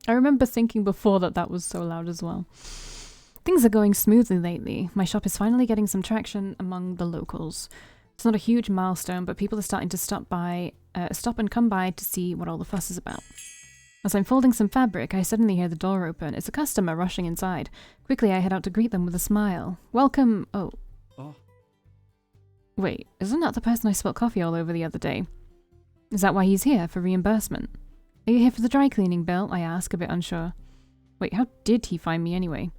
I remember thinking before that was so loud as well. Things are going smoothly lately. My shop is finally getting some traction among the locals. It's not a huge milestone, but people are starting to stop and come by to see what all the fuss is about. As I'm folding some fabric, I suddenly hear the door open. It's a customer rushing inside. Quickly, I head out to greet them with a smile. Welcome. Oh. Wait, isn't that the person I spilled coffee all over the other day? Is that why he's here, for reimbursement? Are you here for the dry cleaning bill? I ask, a bit unsure. Wait, how did he find me anyway?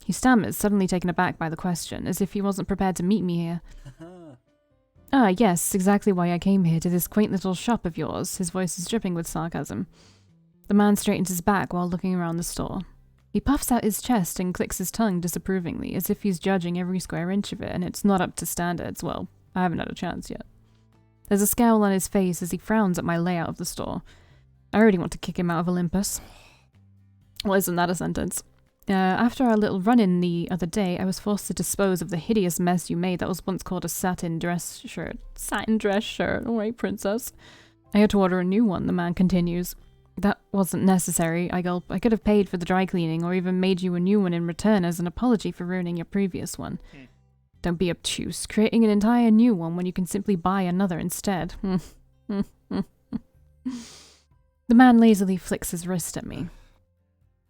He stammers, suddenly taken aback by the question, as if he wasn't prepared to meet me here. Ah, yes, exactly why I came here, to this quaint little shop of yours. His voice is dripping with sarcasm. The man straightens his back while looking around the store. He puffs out his chest and clicks his tongue disapprovingly, as if he's judging every square inch of it, and it's not up to standards. Well, I haven't had a chance yet. There's a scowl on his face as he frowns at my layout of the store. I already want to kick him out of Olympus. Well, isn't that a sentence? After our little run-in the other day, I was forced to dispose of the hideous mess you made that was once called a satin dress shirt. Satin dress shirt, alright, princess. I had to order a new one, the man continues. That wasn't necessary, I gulp. I could have paid for the dry cleaning or even made you a new one in return as an apology for ruining your previous one. Don't be obtuse, creating an entire new one when you can simply buy another instead. The man lazily flicks his wrist at me.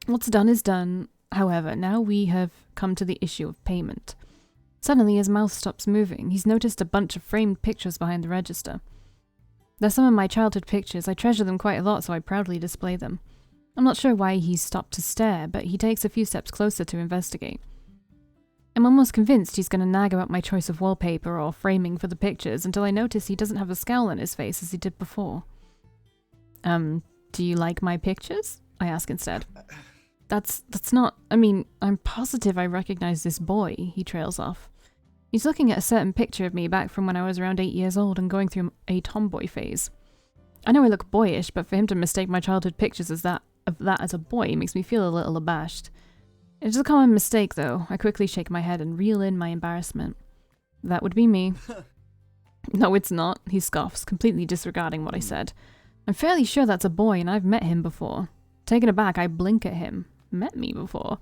What's done is done. However, now we have come to the issue of payment. Suddenly his mouth stops moving. He's noticed a bunch of framed pictures behind the register. They're some of my childhood pictures. I treasure them quite a lot, so I proudly display them. I'm not sure why he stopped to stare, but he takes a few steps closer to investigate. I'm almost convinced he's going to nag about my choice of wallpaper or framing for the pictures until I notice he doesn't have the scowl on his face as he did before. Do you like my pictures? I ask instead. That's not... I mean, I'm positive I recognize this boy, he trails off. He's looking at a certain picture of me back from when I was around 8 years old and going through a tomboy phase. I know I look boyish, but for him to mistake my childhood pictures as that as a boy makes me feel a little abashed. It's a common mistake, though. I quickly shake my head and reel in my embarrassment. That would be me. No, it's not, he scoffs, completely disregarding what I said. I'm fairly sure that's a boy and I've met him before. Taken aback, I blink at him. Met me before?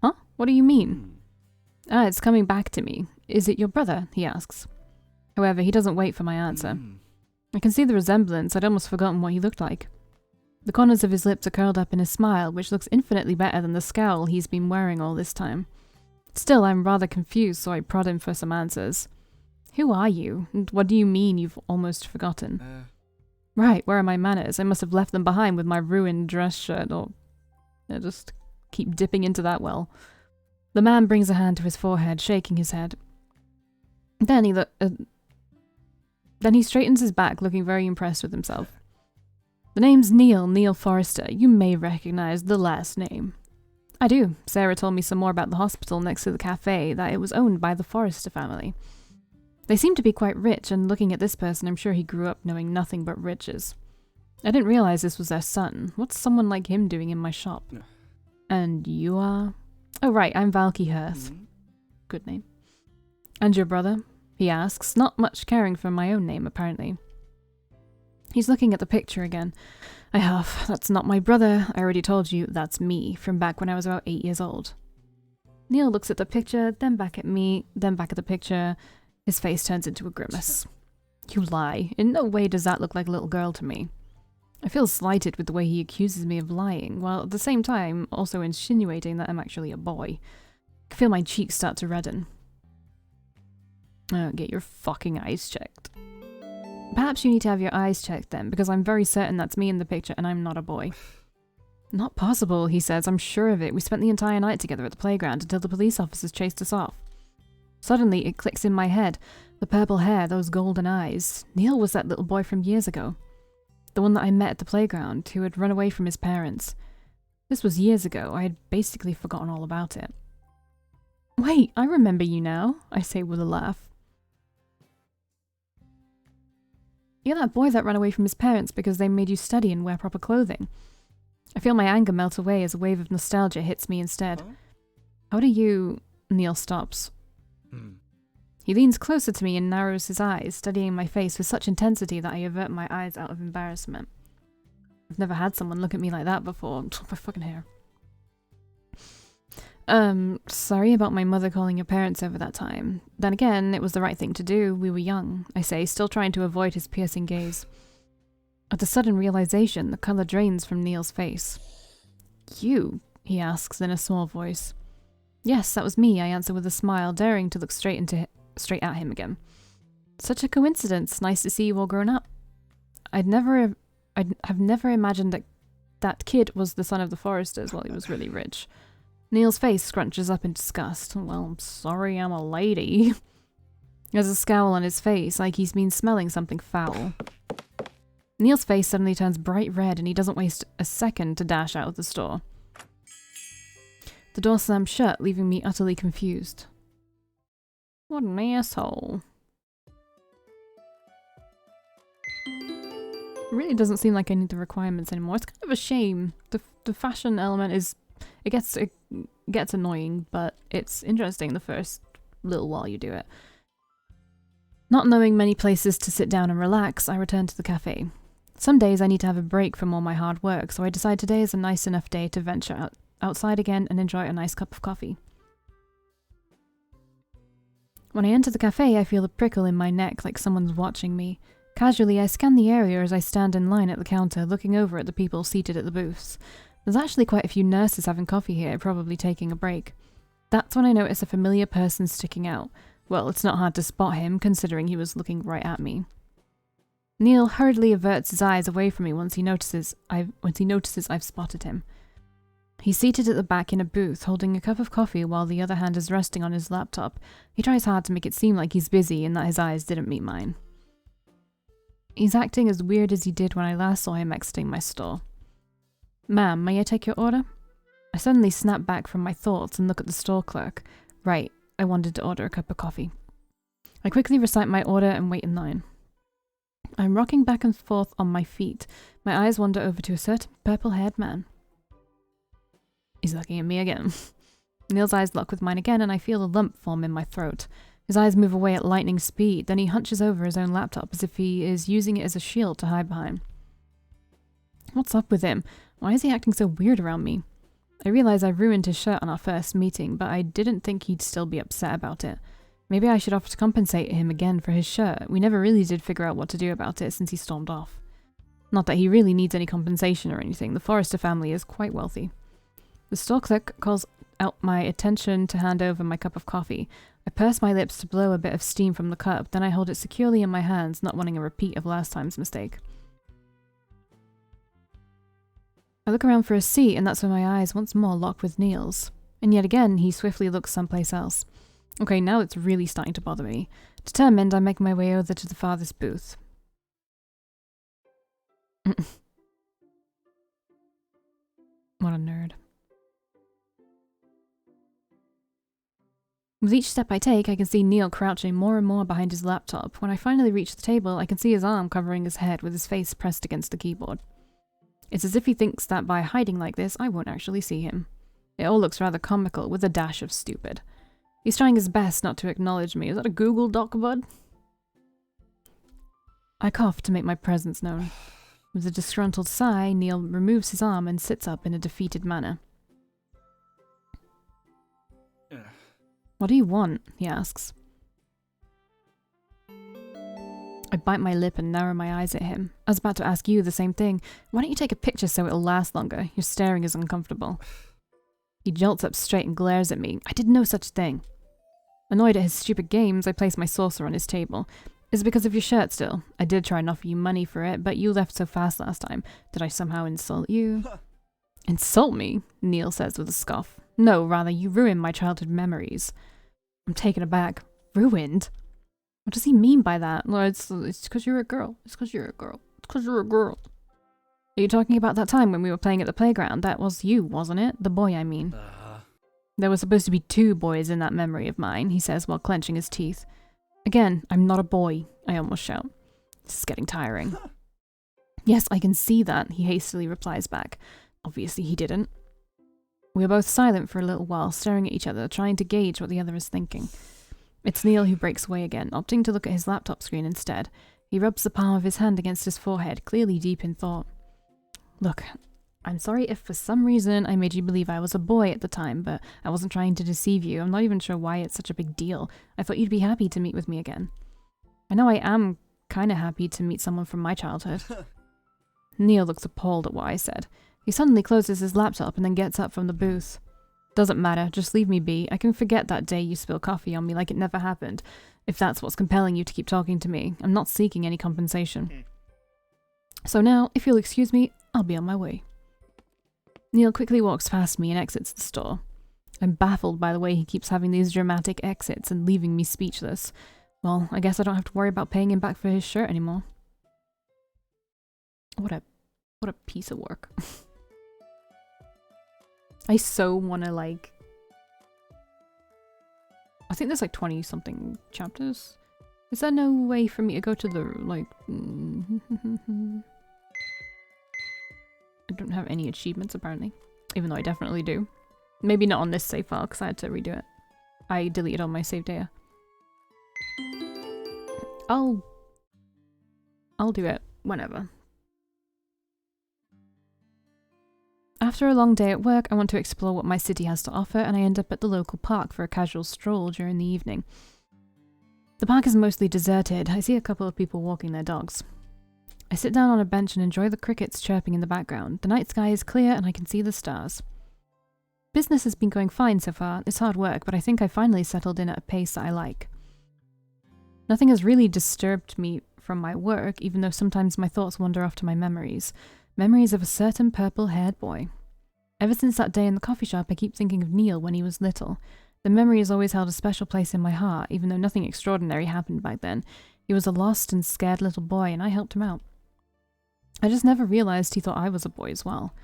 Huh? What do you mean? It's coming back to me. Is it your brother? He asks. However, he doesn't wait for my answer. I can see the resemblance. I'd almost forgotten what he looked like. The corners of his lips are curled up in a smile, which looks infinitely better than the scowl he's been wearing all this time. Still, I'm rather confused, so I prod him for some answers. Who are you? And what do you mean you've almost forgotten? Right, where are my manners? I must have left them behind with my ruined dress shirt, or... I just keep dipping into that well. The man brings a hand to his forehead, shaking his head. Then he straightens his back, looking very impressed with himself. The name's Neil Forrester. You may recognize the last name. I do. Sarah told me some more about the hospital next to the cafe, that it was owned by the Forrester family. They seem to be quite rich, and looking at this person, I'm sure he grew up knowing nothing but riches. I didn't realize this was their son. What's someone like him doing in my shop? And you are? Oh right, I'm Valkii Hearth. Good name. And your brother? He asks, not much caring for my own name, apparently. He's looking at the picture again. I huff. That's not my brother. I already told you that's me, from back when I was about 8 years old. Neil looks at the picture, then back at me, then back at the picture. His face turns into a grimace. You lie. In no way does that look like a little girl to me. I feel slighted with the way he accuses me of lying, while at the same time also insinuating that I'm actually a boy. I feel my cheeks start to redden. Get your fucking eyes checked. Perhaps you need to have your eyes checked then, because I'm very certain that's me in the picture and I'm not a boy. Not possible, he says. I'm sure of it. We spent the entire night together at the playground until the police officers chased us off. Suddenly, it clicks in my head. The purple hair, those golden eyes. Neil was that little boy from years ago. The one that I met at the playground, who had run away from his parents. This was years ago. I had basically forgotten all about it. Wait, I remember you now, I say with a laugh. You're that boy that ran away from his parents because they made you study and wear proper clothing. I feel my anger melt away as a wave of nostalgia hits me instead. Huh? How do you... Neil stops. He leans closer to me and narrows his eyes, studying my face with such intensity that I avert my eyes out of embarrassment. I've never had someone look at me like that before. My fucking hair. Sorry about my mother calling your parents over that time. Then again, it was the right thing to do. We were young, I say, still trying to avoid his piercing gaze. At the sudden realization, the colour drains from Neil's face. You? He asks in a small voice. Yes, that was me, I answer with a smile, daring to look straight at him again. Such a coincidence. Nice to see you all grown up. I'd have never imagined that kid was the son of the Foresters while he was really rich. Neil's face scrunches up in disgust. Well, I'm sorry I'm a lady. There's a scowl on his face, like he's been smelling something foul. Neil's face suddenly turns bright red and he doesn't waste a second to dash out of the store. The door slams shut, leaving me utterly confused. What an asshole. It really doesn't seem like I need the requirements anymore. It's kind of a shame. The fashion element is... It gets annoying, but it's interesting the first little while you do it. Not knowing many places to sit down and relax, I return to the cafe. Some days I need to have a break from all my hard work, so I decide today is a nice enough day to venture outside again and enjoy a nice cup of coffee. When I enter the cafe, I feel a prickle in my neck like someone's watching me. Casually, I scan the area as I stand in line at the counter, looking over at the people seated at the booths. There's actually quite a few nurses having coffee here, probably taking a break. That's when I notice a familiar person sticking out. Well, it's not hard to spot him, considering he was looking right at me. Neil hurriedly averts his eyes away from me once he notices I've spotted him. He's seated at the back in a booth, holding a cup of coffee while the other hand is resting on his laptop. He tries hard to make it seem like he's busy and that his eyes didn't meet mine. He's acting as weird as he did when I last saw him exiting my store. Ma'am, may I take your order? I suddenly snap back from my thoughts and look at the store clerk. Right, I wanted to order a cup of coffee. I quickly recite my order and wait in line. I'm rocking back and forth on my feet. My eyes wander over to a certain purple-haired man. He's looking at me again. Neil's eyes lock with mine again and I feel a lump form in my throat. His eyes move away at lightning speed, then he hunches over his own laptop as if he is using it as a shield to hide behind. What's up with him? Why is he acting so weird around me? I realize I ruined his shirt on our first meeting, but I didn't think he'd still be upset about it. Maybe I should offer to compensate him again for his shirt. We never really did figure out what to do about it since he stormed off. Not that he really needs any compensation or anything. The Forrester family is quite wealthy. The store clerk calls out my attention to hand over my cup of coffee. I purse my lips to blow a bit of steam from the cup, then I hold it securely in my hands, not wanting a repeat of last time's mistake. I look around for a seat, and that's when my eyes once more lock with Neil's. And yet again, he swiftly looks someplace else. Okay, now it's really starting to bother me. Determined, I make my way over to the farthest booth. What a nerd. With each step I take, I can see Neil crouching more and more behind his laptop. When I finally reach the table, I can see his arm covering his head with his face pressed against the keyboard. It's as if he thinks that by hiding like this, I won't actually see him. It all looks rather comical, with a dash of stupid. He's trying his best not to acknowledge me. Is that a Google Doc, bud? I cough to make my presence known. With a disgruntled sigh, Neil removes his arm and sits up in a defeated manner. What do you want? He asks. I bite my lip and narrow my eyes at him. I was about to ask you the same thing. Why don't you take a picture so it'll last longer? Your staring is uncomfortable. He jolts up straight and glares at me. I did no such thing. Annoyed at his stupid games, I place my saucer on his table. Is it because of your shirt still? I did try and offer you money for it, but you left so fast last time. Did I somehow insult you? Insult me? Neil says with a scoff. No, rather, you ruined my childhood memories. I'm taken aback. Ruined? What does he mean by that? Well, it's because you're a girl. It's because you're a girl. It's because you're a girl. Are you talking about that time when we were playing at the playground? That was you, wasn't it? The boy, I mean. There were supposed to be 2 boys in that memory of mine, he says while clenching his teeth. Again, I'm not a boy, I almost shout. This is getting tiring. Yes, I can see that, he hastily replies back. Obviously he didn't. We are both silent for a little while, staring at each other, trying to gauge what the other is thinking. It's Neil who breaks away again, opting to look at his laptop screen instead. He rubs the palm of his hand against his forehead, clearly deep in thought. Look, I'm sorry if for some reason I made you believe I was a boy at the time, but I wasn't trying to deceive you. I'm not even sure why it's such a big deal. I thought you'd be happy to meet with me again. I know I am kinda happy to meet someone from my childhood. Neil looks appalled at what I said. He suddenly closes his laptop and then gets up from the booth. Doesn't matter, just leave me be. I can forget that day you spilled coffee on me like it never happened. If that's what's compelling you to keep talking to me, I'm not seeking any compensation. So now, if you'll excuse me, I'll be on my way. Neil quickly walks past me and exits the store. I'm baffled by the way he keeps having these dramatic exits and leaving me speechless. Well, I guess I don't have to worry about paying him back for his shirt anymore. What a piece of work. I so wanna, like... I think there's like 20 something chapters. Is there no way for me to go to the, like... I don't have any achievements apparently, even though I definitely do. Maybe not on this save file because I had to redo it. I deleted all my save data. I'll do it whenever. After a long day at work, I want to explore what my city has to offer, and I end up at the local park for a casual stroll during the evening. The park is mostly deserted. I see a couple of people walking their dogs. I sit down on a bench and enjoy the crickets chirping in the background. The night sky is clear and I can see the stars. Business has been going fine so far. It's hard work, but I think I finally settled in at a pace that I like. Nothing has really disturbed me from my work, even though sometimes my thoughts wander off to my memories. Memories of a certain purple-haired boy. Ever since that day in the coffee shop, I keep thinking of Neil when he was little. The memory has always held a special place in my heart, even though nothing extraordinary happened back then. He was a lost and scared little boy, and I helped him out. I just never realized he thought I was a boy as well.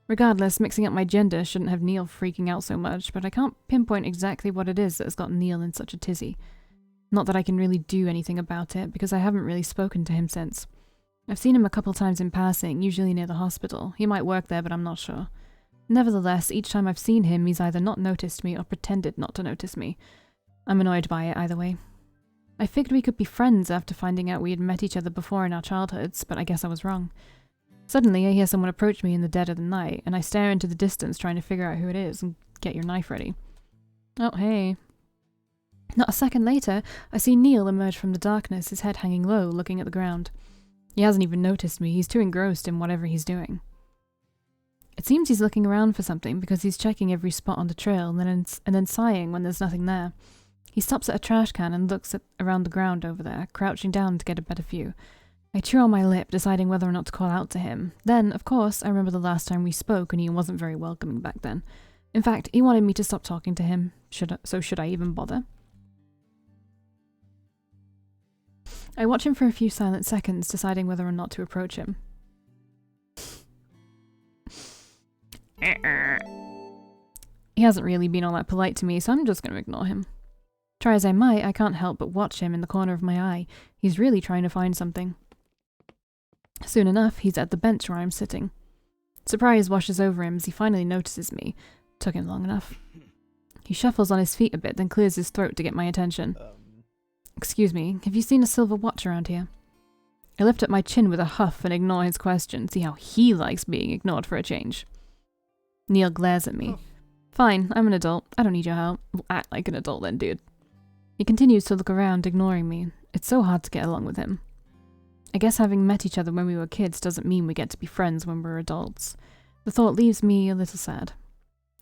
Regardless, mixing up my gender shouldn't have Neil freaking out so much, but I can't pinpoint exactly what it is that has got Neil in such a tizzy. Not that I can really do anything about it, because I haven't really spoken to him since. I've seen him a couple times in passing, usually near the hospital. He might work there, but I'm not sure. Nevertheless, each time I've seen him, he's either not noticed me or pretended not to notice me. I'm annoyed by it either way. I figured we could be friends after finding out we had met each other before in our childhoods, but I guess I was wrong. Suddenly, I hear someone approach me in the dead of the night, and I stare into the distance trying to figure out who it is and get your knife ready. Oh, hey. Not a second later, I see Neil emerge from the darkness, his head hanging low, looking at the ground. He hasn't even noticed me, he's too engrossed in whatever he's doing. It seems he's looking around for something because he's checking every spot on the trail and then sighing when there's nothing there. He stops at a trash can and looks around the ground over there, crouching down to get a better view. I chew on my lip, deciding whether or not to call out to him. Then, of course, I remember the last time we spoke and he wasn't very welcoming back then. In fact, he wanted me to stop talking to him, so should I even bother? I watch him for a few silent seconds, deciding whether or not to approach him. He hasn't really been all that polite to me, so I'm just going to ignore him. Try as I might, I can't help but watch him in the corner of my eye. He's really trying to find something. Soon enough, he's at the bench where I'm sitting. Surprise washes over him as he finally notices me. Took him long enough. He shuffles on his feet a bit, then clears his throat to get my attention. Excuse me, have you seen a silver watch around here? I lift up my chin with a huff and ignore his question, see how he likes being ignored for a change. Neil glares at me. Fine, I'm an adult. I don't need your help. Well, act like an adult then, dude. He continues to look around, ignoring me. It's so hard to get along with him. I guess having met each other when we were kids doesn't mean we get to be friends when we're adults. The thought leaves me a little sad.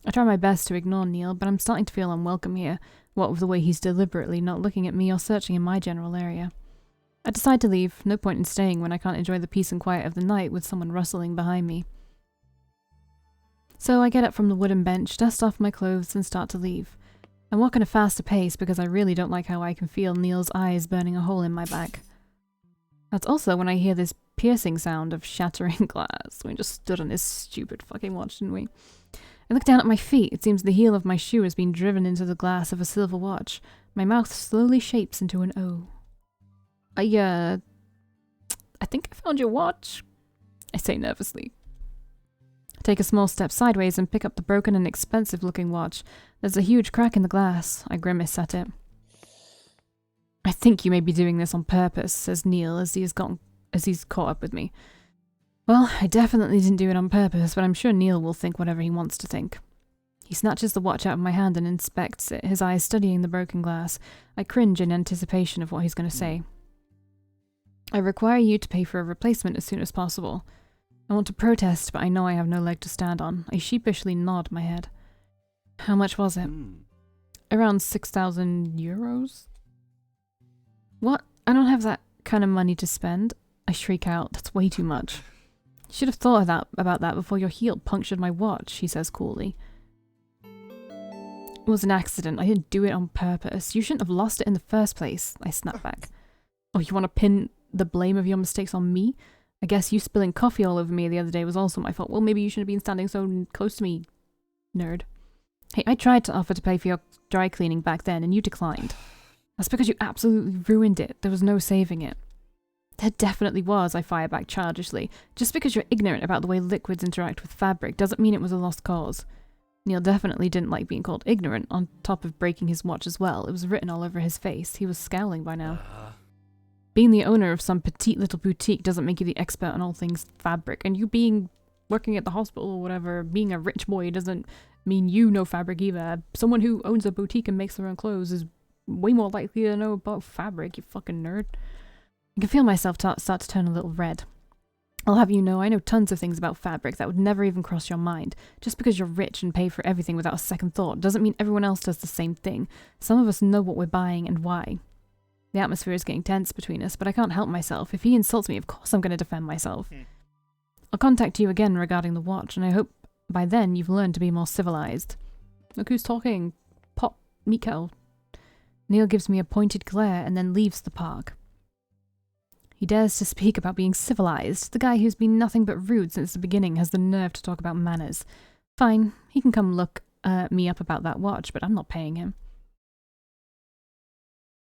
I try my best to ignore Neil, but I'm starting to feel unwelcome here, what with the way he's deliberately not looking at me or searching in my general area. I decide to leave, no point in staying when I can't enjoy the peace and quiet of the night with someone rustling behind me. So I get up from the wooden bench, dust off my clothes, and start to leave. I walk at a faster pace because I really don't like how I can feel Neil's eyes burning a hole in my back. That's also when I hear this piercing sound of shattering glass. We just stood on this stupid fucking watch, didn't we? I look down at my feet. It seems the heel of my shoe has been driven into the glass of a silver watch. My mouth slowly shapes into an O. I think I found your watch, I say nervously. I take a small step sideways and pick up the broken and expensive-looking watch. There's a huge crack in the glass. I grimace at it. I think you may be doing this on purpose, says Neil as he's caught up with me. Well, I definitely didn't do it on purpose, but I'm sure Neil will think whatever he wants to think. He snatches the watch out of my hand and inspects it, his eyes studying the broken glass. I cringe in anticipation of what he's going to say. I require you to pay for a replacement as soon as possible. I want to protest, but I know I have no leg to stand on. I sheepishly nod my head. How much was it? Around 6,000 euros? What? I don't have that kind of money to spend. I shriek out. That's way too much. You should have thought about that before your heel punctured my watch, he says coolly. It was an accident. I didn't do it on purpose. You shouldn't have lost it in the first place, I snap back. Oh, you want to pin the blame of your mistakes on me? I guess you spilling coffee all over me the other day was also my fault. Well, maybe you shouldn't have been standing so close to me, nerd. Hey, I tried to offer to pay for your dry cleaning back then, and you declined. That's because you absolutely ruined it. There was no saving it. There definitely was, I fire back childishly. Just because you're ignorant about the way liquids interact with fabric doesn't mean it was a lost cause. Neil definitely didn't like being called ignorant, on top of breaking his watch as well. It was written all over his face. He was scowling by now. Being the owner of some petite little boutique doesn't make you the expert on all things fabric, and you working at the hospital or whatever, being a rich boy doesn't mean you know fabric either. Someone who owns a boutique and makes their own clothes is way more likely to know about fabric, you fucking nerd. I can feel myself start to turn a little red. I'll have you know, I know tons of things about fabric that would never even cross your mind. Just because you're rich and pay for everything without a second thought doesn't mean everyone else does the same thing. Some of us know what we're buying and why. The atmosphere is getting tense between us, but I can't help myself. If he insults me, of course I'm going to defend myself. I'll contact you again regarding the watch, and I hope by then you've learned to be more civilized. Look who's talking. Pop Miko. Neil gives me a pointed glare and then leaves the park. He dares to speak about being civilized. The guy who's been nothing but rude since the beginning has the nerve to talk about manners. Fine, he can come look me up about that watch, but I'm not paying him.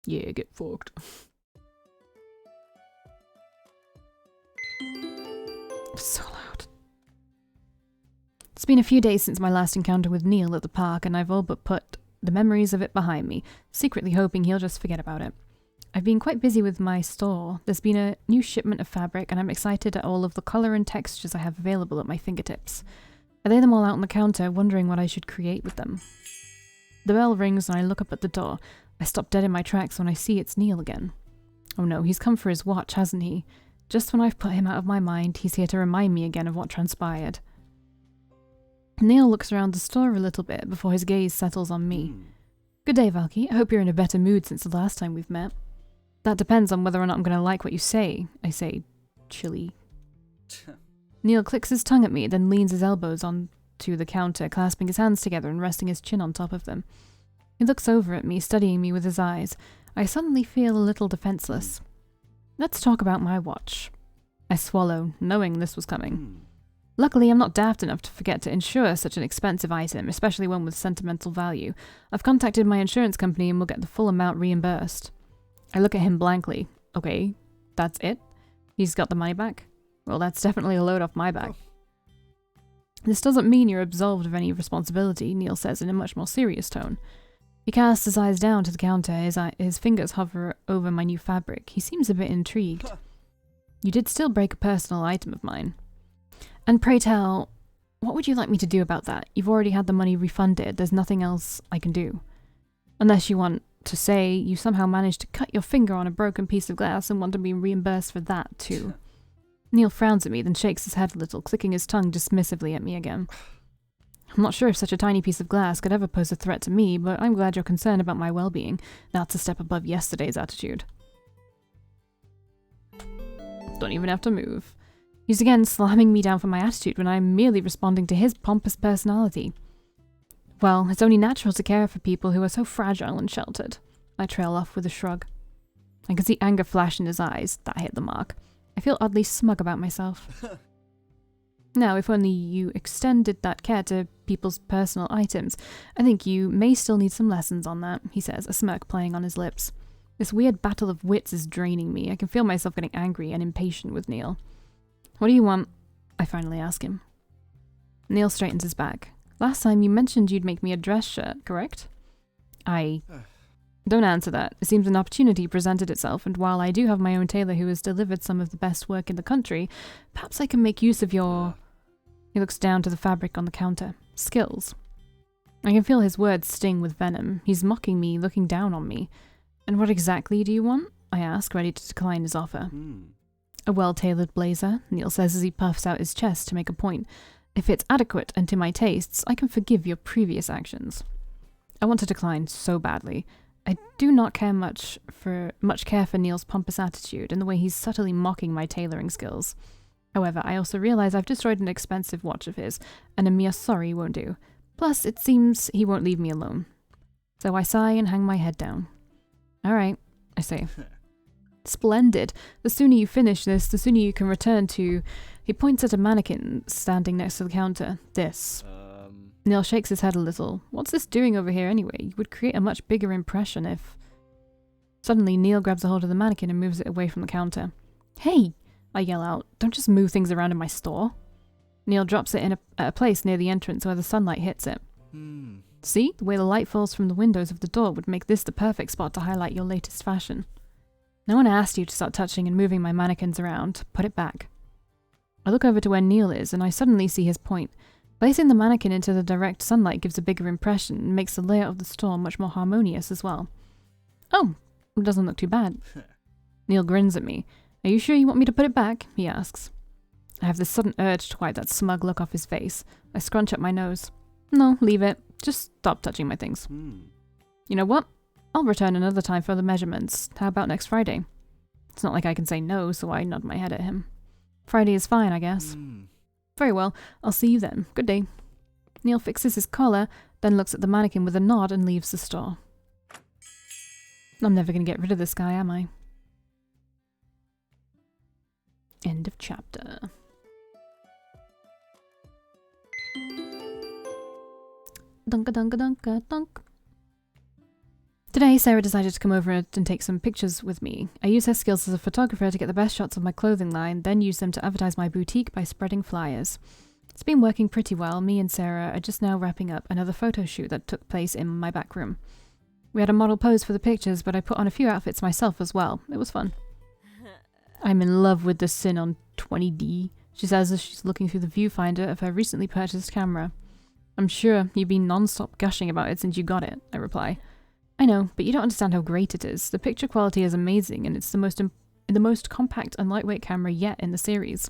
Yeah, get fucked. So loud. It's been a few days since my last encounter with Neil at the park, and I've all but put the memories of it behind me, secretly hoping he'll just forget about it. I've been quite busy with my store. There's been a new shipment of fabric, and I'm excited at all of the colour and textures I have available at my fingertips. I lay them all out on the counter, wondering what I should create with them. The bell rings and I look up at the door. I stop dead in my tracks when I see it's Neil again. Oh no, he's come for his watch, hasn't he? Just when I've put him out of my mind, he's here to remind me again of what transpired. Neil looks around the store a little bit before his gaze settles on me. Good day, Valkii. I hope you're in a better mood since the last time we've met. That depends on whether or not I'm going to like what you say, I say, chilly. Neil clicks his tongue at me, then leans his elbows onto the counter, clasping his hands together and resting his chin on top of them. He looks over at me, studying me with his eyes. I suddenly feel a little defenseless. Let's talk about my watch. I swallow, knowing this was coming. Luckily, I'm not daft enough to forget to insure such an expensive item, especially one with sentimental value. I've contacted my insurance company and will get the full amount reimbursed. I look at him blankly. Okay, that's it? He's got the money back? Well, that's definitely a load off my back. This doesn't mean you're absolved of any responsibility, Neil says in a much more serious tone. He casts his eyes down to the counter, his fingers hover over my new fabric. He seems a bit intrigued. You did still break a personal item of mine. And pray tell, what would you like me to do about that? You've already had the money refunded. There's nothing else I can do. Unless you want to say you somehow managed to cut your finger on a broken piece of glass and want to be reimbursed for that too. Neil frowns at me, then shakes his head a little, clicking his tongue dismissively at me again. I'm not sure if such a tiny piece of glass could ever pose a threat to me, but I'm glad you're concerned about my well-being. That's a step above yesterday's attitude. Don't even have to move. He's again slamming me down for my attitude when I'm merely responding to his pompous personality. Well, it's only natural to care for people who are so fragile and sheltered. I trail off with a shrug. I can see anger flash in his eyes. That hit the mark. I feel oddly smug about myself. Now, if only you extended that care to people's personal items, I think you may still need some lessons on that, he says, a smirk playing on his lips. This weird battle of wits is draining me. I can feel myself getting angry and impatient with Neil. What do you want? I finally ask him. Neil straightens his back. Last time you mentioned you'd make me a dress shirt, correct? I Don't answer that. It seems an opportunity presented itself, and while I do have my own tailor who has delivered some of the best work in the country, perhaps I can make use of your... He looks down to the fabric on the counter. Skills. I can feel his words sting with venom. He's mocking me, looking down on me. And what exactly do you want? I ask, ready to decline his offer. A well-tailored blazer, Neil says as he puffs out his chest to make a point. If it's adequate and to my tastes, I can forgive your previous actions. I want to decline so badly. I do not care much for Neil's pompous attitude and the way he's subtly mocking my tailoring skills. However, I also realize I've destroyed an expensive watch of his, and a mere sorry won't do. Plus, it seems he won't leave me alone. So I sigh and hang my head down. All right, I say. Splendid. The sooner you finish this, the sooner you can return to... He points at a mannequin standing next to the counter. This. Neil shakes his head a little. What's this doing over here anyway? You would create a much bigger impression if... Suddenly, Neil grabs a hold of the mannequin and moves it away from the counter. Hey! I yell out. Don't just move things around in my store. Neil drops it at a place near the entrance where the sunlight hits it. See? The way the light falls from the windows of the door would make this the perfect spot to highlight your latest fashion. No one asked you to start touching and moving my mannequins around. Put it back. I look over to where Neil is, and I suddenly see his point. Placing the mannequin into the direct sunlight gives a bigger impression and makes the layout of the store much more harmonious as well. Oh, it doesn't look too bad. Neil grins at me. Are you sure you want me to put it back? He asks. I have this sudden urge to wipe that smug look off his face. I scrunch up my nose. No, leave it. Just stop touching my things. You know what? I'll return another time for the measurements. How about next Friday? It's not like I can say no, so I nod my head at him. Friday is fine, I guess. Very well. I'll see you then. Good day. Neil fixes his collar, then looks at the mannequin with a nod and leaves the store. I'm never going to get rid of this guy, am I? End of chapter. Dunka dunka dunka dunk. Today, Sarah decided to come over and take some pictures with me. I use her skills as a photographer to get the best shots of my clothing line, then use them to advertise my boutique by spreading flyers. It's been working pretty well. Me and Sarah are just now wrapping up another photo shoot that took place in my back room. We had a model pose for the pictures, but I put on a few outfits myself as well. It was fun. I'm in love with the Sin on 20D, she says as she's looking through the viewfinder of her recently purchased camera. I'm sure you've been non-stop gushing about it since you got it, I reply. I know, but you don't understand how great it is. The picture quality is amazing, and it's the most compact and lightweight camera yet in the series.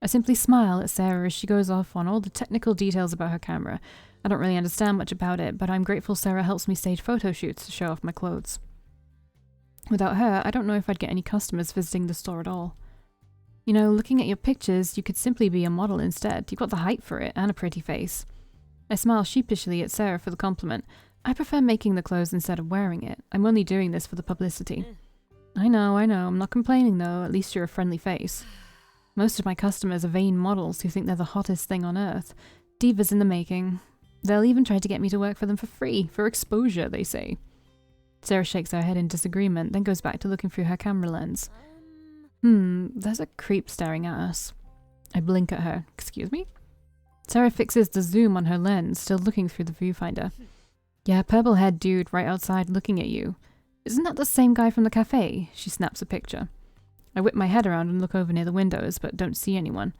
I simply smile at Sarah as she goes off on all the technical details about her camera. I don't really understand much about it, but I'm grateful Sarah helps me stage photo shoots to show off my clothes. Without her, I don't know if I'd get any customers visiting the store at all. You know, looking at your pictures, you could simply be a model instead. You've got the height for it, and a pretty face. I smile sheepishly at Sarah for the compliment. I prefer making the clothes instead of wearing it. I'm only doing this for the publicity. I know. I'm not complaining though. At least you're a friendly face. Most of my customers are vain models who think they're the hottest thing on earth. Divas in the making. They'll even try to get me to work for them for free, for exposure, they say. Sarah shakes her head in disagreement, then goes back to looking through her camera lens. There's a creep staring at us. I blink at her. Excuse me? Sarah fixes the zoom on her lens, still looking through the viewfinder. Yeah, purple-haired dude right outside looking at you. Isn't that the same guy from the cafe? She snaps a picture. I whip my head around and look over near the windows, but don't see anyone.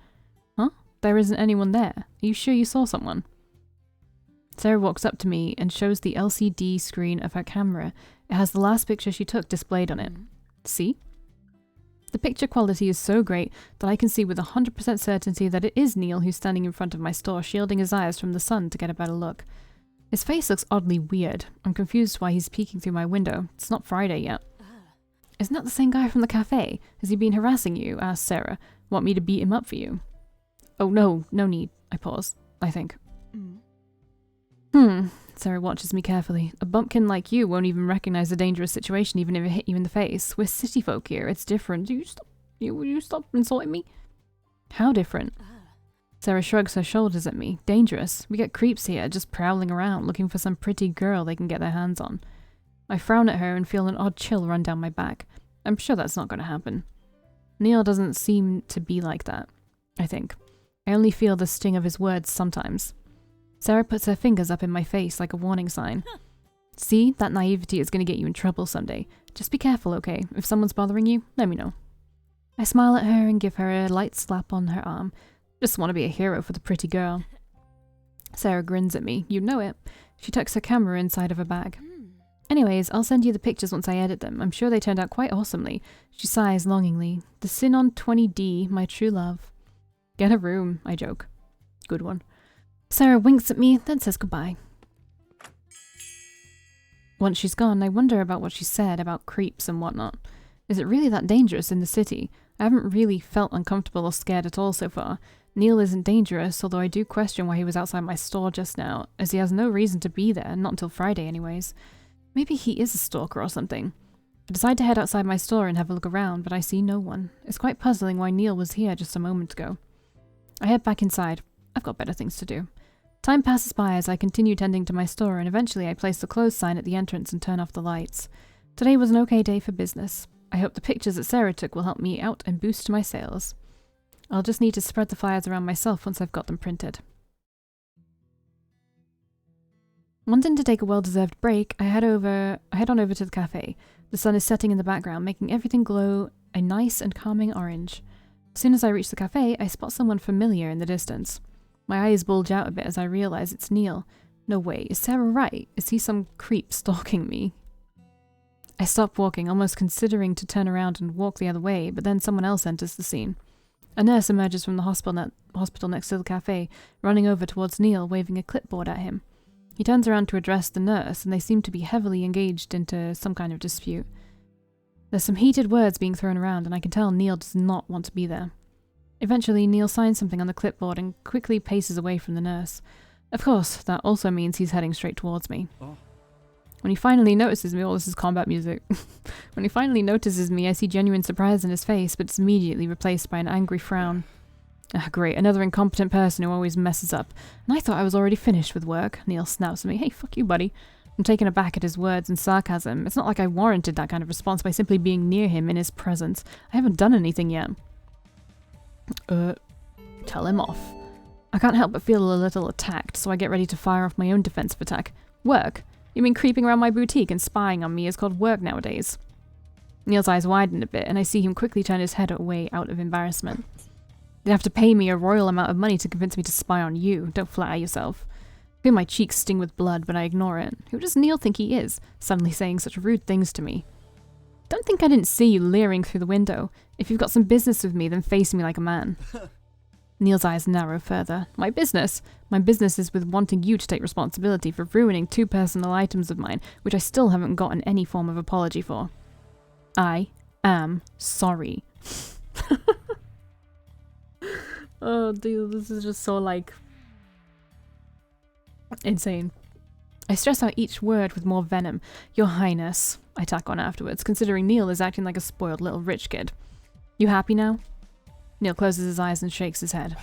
Huh? There isn't anyone there. Are you sure you saw someone? Sarah walks up to me and shows the LCD screen of her camera. It has the last picture she took displayed on it. See? The picture quality is so great that I can see with 100% certainty that it is Neil who's standing in front of my store, shielding his eyes from the sun to get a better look. His face looks oddly weird. I'm confused why he's peeking through my window. It's not Friday yet. Isn't that the same guy from the cafe? Has he been harassing you? Asked Sarah. Want me to beat him up for you? Oh no, no need. I pause. I think. Sarah watches me carefully. A bumpkin like you won't even recognize a dangerous situation even if it hit you in the face. We're city folk here. It's different. Will you stop insulting me? How different? Sarah shrugs her shoulders at me. Dangerous. We get creeps here, just prowling around, looking for some pretty girl they can get their hands on. I frown at her and feel an odd chill run down my back. I'm sure that's not going to happen. Neil doesn't seem to be like that, I think. I only feel the sting of his words sometimes. Sarah puts her fingers up in my face like a warning sign. See, that naivety is going to get you in trouble someday. Just be careful, okay? If someone's bothering you, let me know. I smile at her and give her a light slap on her arm. Just want to be a hero for the pretty girl. Sarah grins at me. You know it. She tucks her camera inside of her bag. Anyways, I'll send you the pictures once I edit them. I'm sure they turned out quite awesomely. She sighs longingly. The Synon 20D, my true love. Get a room, I joke. Good one. Sarah winks at me, then says goodbye. Once she's gone, I wonder about what she said about creeps and whatnot. Is it really that dangerous in the city? I haven't really felt uncomfortable or scared at all so far. Neil isn't dangerous, although I do question why he was outside my store just now, as he has no reason to be there, not until Friday anyways. Maybe he is a stalker or something. I decide to head outside my store and have a look around, but I see no one. It's quite puzzling why Neil was here just a moment ago. I head back inside. I've got better things to do. Time passes by as I continue tending to my store, and eventually I place the close sign at the entrance and turn off the lights. Today was an okay day for business. I hope the pictures that Sarah took will help me out and boost my sales. I'll just need to spread the flyers around myself once I've got them printed. Wanting to take a well-deserved break, I head on over to the cafe. The sun is setting in the background, making everything glow a nice and calming orange. As soon as I reach the cafe, I spot someone familiar in the distance. My eyes bulge out a bit as I realize it's Neil. No way, is Sarah right? Is he some creep stalking me? I stop walking, almost considering to turn around and walk the other way, but then someone else enters the scene. A nurse emerges from the hospital next to the cafe, running over towards Neil, waving a clipboard at him. He turns around to address the nurse, and they seem to be heavily engaged into some kind of dispute. There's some heated words being thrown around, and I can tell Neil does not want to be there. Eventually, Neil signs something on the clipboard and quickly paces away from the nurse. Of course, that also means he's heading straight towards me. Oh. When he finally notices me, this is combat music. When he finally notices me, I see genuine surprise in his face, but it's immediately replaced by an angry frown. Ah, great, another incompetent person who always messes up. And I thought I was already finished with work. Neil snaps at me. Hey, fuck you, buddy. I'm taken aback at his words and sarcasm. It's not like I warranted that kind of response by simply being near him in his presence. I haven't done anything yet. Tell him off. I can't help but feel a little attacked, so I get ready to fire off my own defensive attack. Work? You mean creeping around my boutique and spying on me is called work nowadays? Neil's eyes widen a bit, and I see him quickly turn his head away out of embarrassment. You'd have to pay me a royal amount of money to convince me to spy on you. Don't flatter yourself. I feel my cheeks sting with blood, but I ignore it. Who does Neil think he is, suddenly saying such rude things to me? Don't think I didn't see you leering through the window. If you've got some business with me, then face me like a man. Neil's eyes narrow further. My business? My business is with wanting you to take responsibility for ruining 2 personal items of mine, which I still haven't gotten any form of apology for. I am sorry. Oh, dude, this is just so, insane. I stress out each word with more venom. Your Highness, I tack on afterwards, considering Neil is acting like a spoiled little rich kid. You happy now? Neil closes his eyes and shakes his head.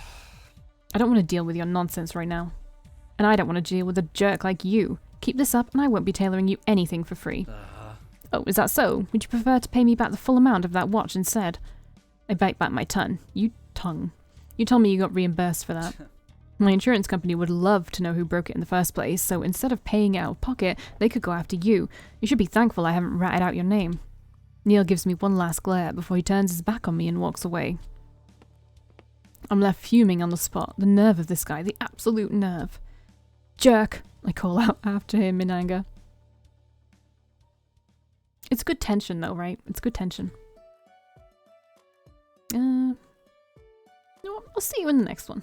I don't want to deal with your nonsense right now. And I don't want to deal with a jerk like you. Keep this up and I won't be tailoring you anything for free. Oh, is that so? Would you prefer to pay me back the full amount of that watch instead? I bite back my tongue. You told me you got reimbursed for that. My insurance company would love to know who broke it in the first place, so instead of paying it out of pocket, they could go after you. You should be thankful I haven't ratted out your name. Neil gives me one last glare before he turns his back on me and walks away. I'm left fuming on the spot. The nerve of this guy, the absolute nerve. Jerk, I call out after him in anger. It's good tension though, right? It's good tension. I'll see you in the next one.